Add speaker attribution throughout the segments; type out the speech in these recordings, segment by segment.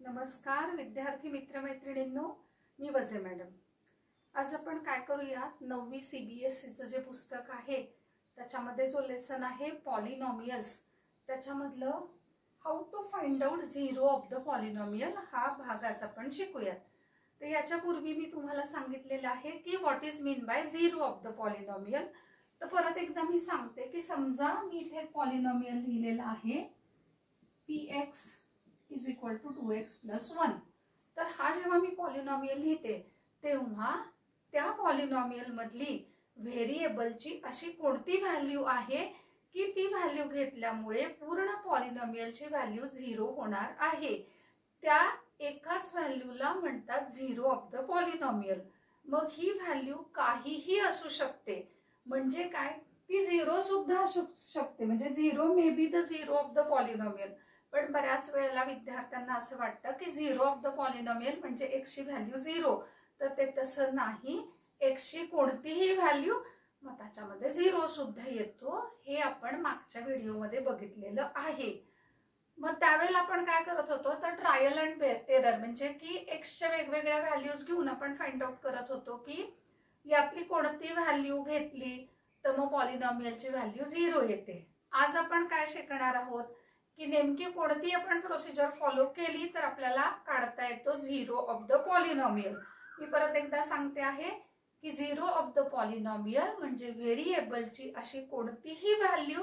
Speaker 1: नमस्कार विद्यार्थी मित्रमैत्रिणींनो, मी वजे मॅडम। आज आपण काय करूयात, 9वी CBSE चं जे पुस्तक आहे त्याच्यामध्ये जो लेसन आहे पॉलिनॉमियल्स, त्याच्यामधलं how to find out zero of the polynomial हा भाग आज आपण शिकूयात। तर याच्यापूर्वी मी तुम्हाला सांगितलेलं आहे की what is mean by zero of the polynomial. तर परत एकदा मी सांगते की समजा मी इथे पॉलिनॉमियल लिहिलेला आहे px is equal to 2x plus 1। तर हा जेव्हा मी पॉलिनॉमियल लिहिते तेव्हा त्या पॉलिनॉमियल मधली व्हेरिएबलची अशी कोणती व्हॅल्यू आहे की ती व्हॅल्यू घेतल्यामुळे पूर्ण पॉलिनॉमियलची व्हॅल्यू झिरो होणार आहे, त्या एकाच व्हॅल्यूला म्हणतात झिरो ऑफ द पॉलिनॉमियल। मग ही व्हॅल्यू काहीही असू शकते, म्हणजे काय, ती झिरो सुद्धा असू शकते, म्हणजे zero may be the zero of the polynomial. पण बऱ्याच वेळेला विद्यार्थ्यांना असं वाटतं की झिरो ऑफ द पॉलिनॉमियल म्हणजे x ची व्हॅल्यू झिरो, तर ते तसं नाही। x ची कोणतीही व्हॅल्यू मग त्याच्यामध्ये झिरो सुद्धा येतो, हे आपण मागच्या व्हिडिओमध्ये बघितलेलं आहे। मग त्यावेळेला आपण काय करत होतो, तर ट्रायल अँड एरर म्हणजे की x च्या वेगवेगळ्या व्हॅल्यूज घेऊन आपण फाइंड आउट करत होतो की यातली कोणती व्हॅल्यू घेतली तर मग पॉलिनॉमियलची व्हॅल्यू झिरो येते। आज आपण काय शिकणार आहोत की नेमकी कोणती आपण प्रोसिजर फॉलो केली तर आपल्याला काढता येतो झिरो ऑफ द पॉलिनॉमियल। मी परत एकदा सांगते आहे की झिरो ऑफ द पॉलिनॉमियल म्हणजे व्हेरिएबलची अशी कोणतीही व्हॅल्यू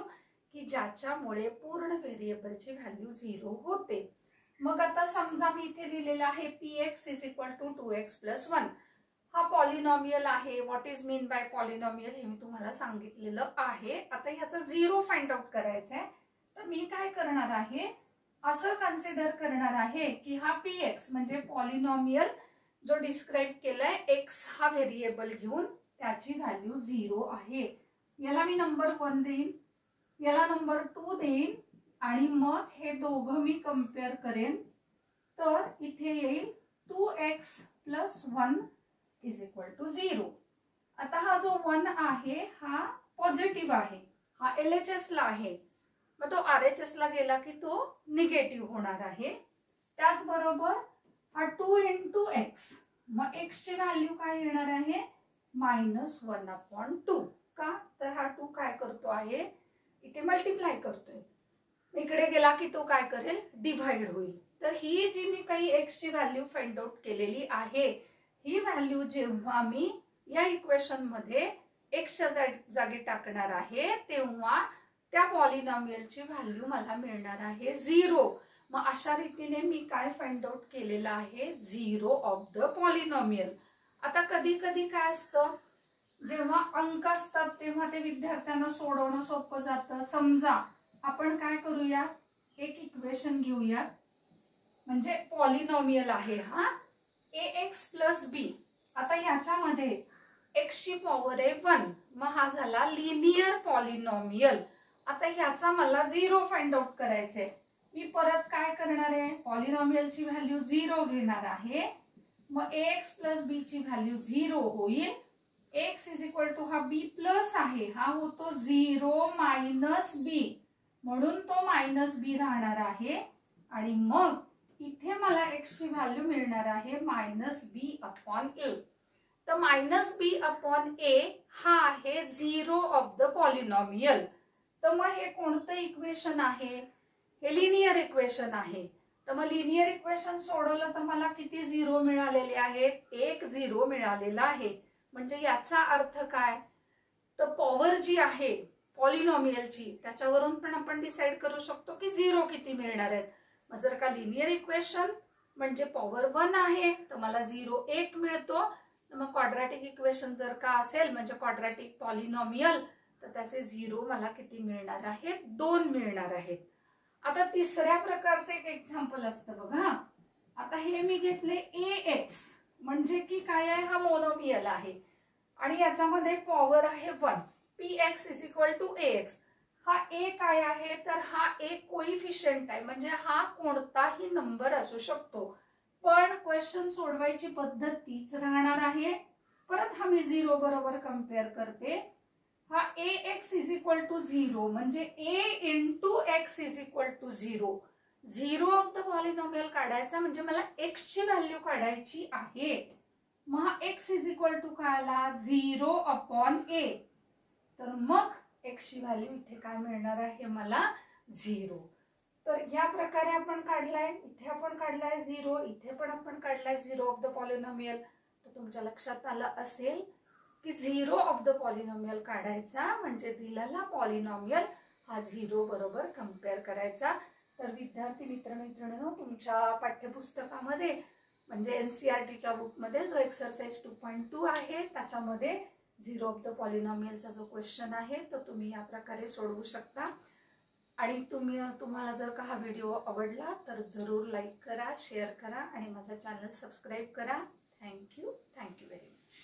Speaker 1: की ज्याच्यामुळे पूर्ण व्हेरिएबलची व्हॅल्यू झिरो होते। मग आता समजा मी इथे लिहिलेलं आहे px is equal to 2x plus 1। हा पॉलिनॉमियल आहे। What is mean by polynomial हे मी तुम्हाला सांगितलेलं आहे। आता ह्याचा झिरो फाइंड आउट करायचा आहे, तर मी काय करणार आहे, असं कन्सिडर करणार आहे की हा px म्हणजे पॉलिनॉमियल जो डिस्क्राइब केलाय x हा व्हेरिएबल घेऊन त्याची व्हॅल्यू झिरो आहे। याला मी नंबर 1 देईन, याला नंबर 2 देईन आणि मग हे दोघं मी कंपेअर करेन, तर इथे येईल 2x plus 1 is equal to 0। आता हा जो 1 आहे हा पॉझिटिव्ह आहे, हा LHS ला आहे, मग तो RHS ला गेला की तो निगेटिव्ह होणार आहे। त्याचबरोबर हा 2 इंटू x, मग x ची व्हॅल्यू काय येणार आहे, -1/2। का, तर हा 2 काय करतो आहे, इथे मल्टिप्लाय करतोय, इकडे गेला की तो काय करेल, डिव्हाइड होईल। तर ही जी मी काही x ची व्हॅल्यू फाइंड आउट केलेली आहे, ही व्हॅल्यू जेव्हा मी या इक्वेशन मध्ये x च्या जागी टाकणार आहे तेव्हा त्या पॉलिनॉमियलची व्हॅल्यू मला मिळणार आहे झिरो। मग अशा रीतीने मी काय फाइंड आउट केलेलं आहे, झिरो ऑफ द पॉलिनॉमियल। आता कधी कधी काय असतं, जेव्हा अंक असतात तेव्हा ते विद्यार्थ्यांना सोडवणं सोपं जातं। समजा आपण काय करूया, एक इक्वेशन घेऊया, म्हणजे पॉलिनॉमियल आहे हा ax प्लस b। आता याच्यामध्ये x ची पॉवर आहे 1, मग हा झाला लिनियर पॉलिनॉमियल। आता ह्याचा मला झिरो फाइंड आउट करायचंय, मी परत काय करणार आहे, पॉलिनॉमियलची व्हॅल्यू झिरो घेणार आहे, मग ax प्लस b ची व्हॅल्यू झिरो होईल। x इज इक्वल टू हा b प्लस आहे, हा होतो 0 मायनस b, म्हणून तो मायनस b राहणार आहे। आणि मग इथे मला x ची व्हॅल्यू मिळणार आहे -b अपॉन a। तर -b अपॉन a हा आहे झिरो ऑफ द पॉलिनॉमियल। तर मग हे कोणतं इक्वेशन आहे, हे लिनियर इक्वेशन आहे। तर मग लिनियर इक्वेशन सोडवलं तर मला किती झिरो मिळालेले आहेत, एक झिरो मिळालेला आहे। म्हणजे याचा अर्थ काय, तर पॉवर जी आहे पॉलिनॉमियलची त्याच्यावरून पण आपण डिसाइड करू शकतो की झिरो किती मिळणार आहेत। मग जर का लिनियर इक्वेशन म्हणजे पॉवर 1 आहे तर मला 0 1 मिळतो। मग क्वाड्रॅटिक इक्वेशन जर का असेल म्हणजे क्वाड्रॅटिक पॉलिनॉमियल, तर त्याचे 0 मला किती मिळणार आहेत, 2 मिळणार आहेत। आता तिसऱ्या प्रकारचे एक एक्झाम्पल असतं बघा। आता हे मी घेतले ax, म्हणजे की काय आहे, हा मोनोमियल आहे आणि याच्यामध्ये पॉवर आहे 1, px is equal to ax। हा a काय आहे, तर हा एक कोइफिशियंट आहे, म्हणजे हा कोणताही नंबर असू शकतो, पण क्वेश्चन सोडवायची पद्धत तीच राहणार आहे। परत हा मी 0 बरोबर कंपेअर करते, हा ax इज इक्वल टू 0 म्हणजे a into x is equal to 0। Zero of the polynomial काढायचा म्हणजे मला x ची व्हॅल्यू काढायची आहे. मग x इज इक्वल टू काय आला 0/a. तर मग x ची व्हॅल्यू इथे काय मिळणार आहे मला 0. तर या प्रकारे आपण काढलाय. इथे आपण काढलाय 0, इथे पण आपण काढलाय 0 ऑफ द पॉलिनॉमियल. तर तुमच्या लक्षात आलं असेल की 0 ऑफ द पॉलिनॉमियल काढायचा म्हणजे दिलेला पॉलिनॉमियल हा 0 बरोबर कंपेअर करायचा. तर विद्यार्थी मित्रमैत्रिणींनो, तुमच्या पाठ्यपुस्तकामध्ये म्हणजे NCERTच्या बुकमध्ये जो एक्सरसाइज 2.2 आहे त्याच्यामध्ये 0 ऑफ द पॉलिनॉमियलचा जो क्वेश्चन आहे तो तुम्ही या प्रकारे सोडवू शकता. आणि तुम्हाला जर का हा व्हिडिओ आवडला तर जरूर लाईक करा, शेअर करा आणि माझा चॅनल सबस्क्राईब करा. Thank you very much.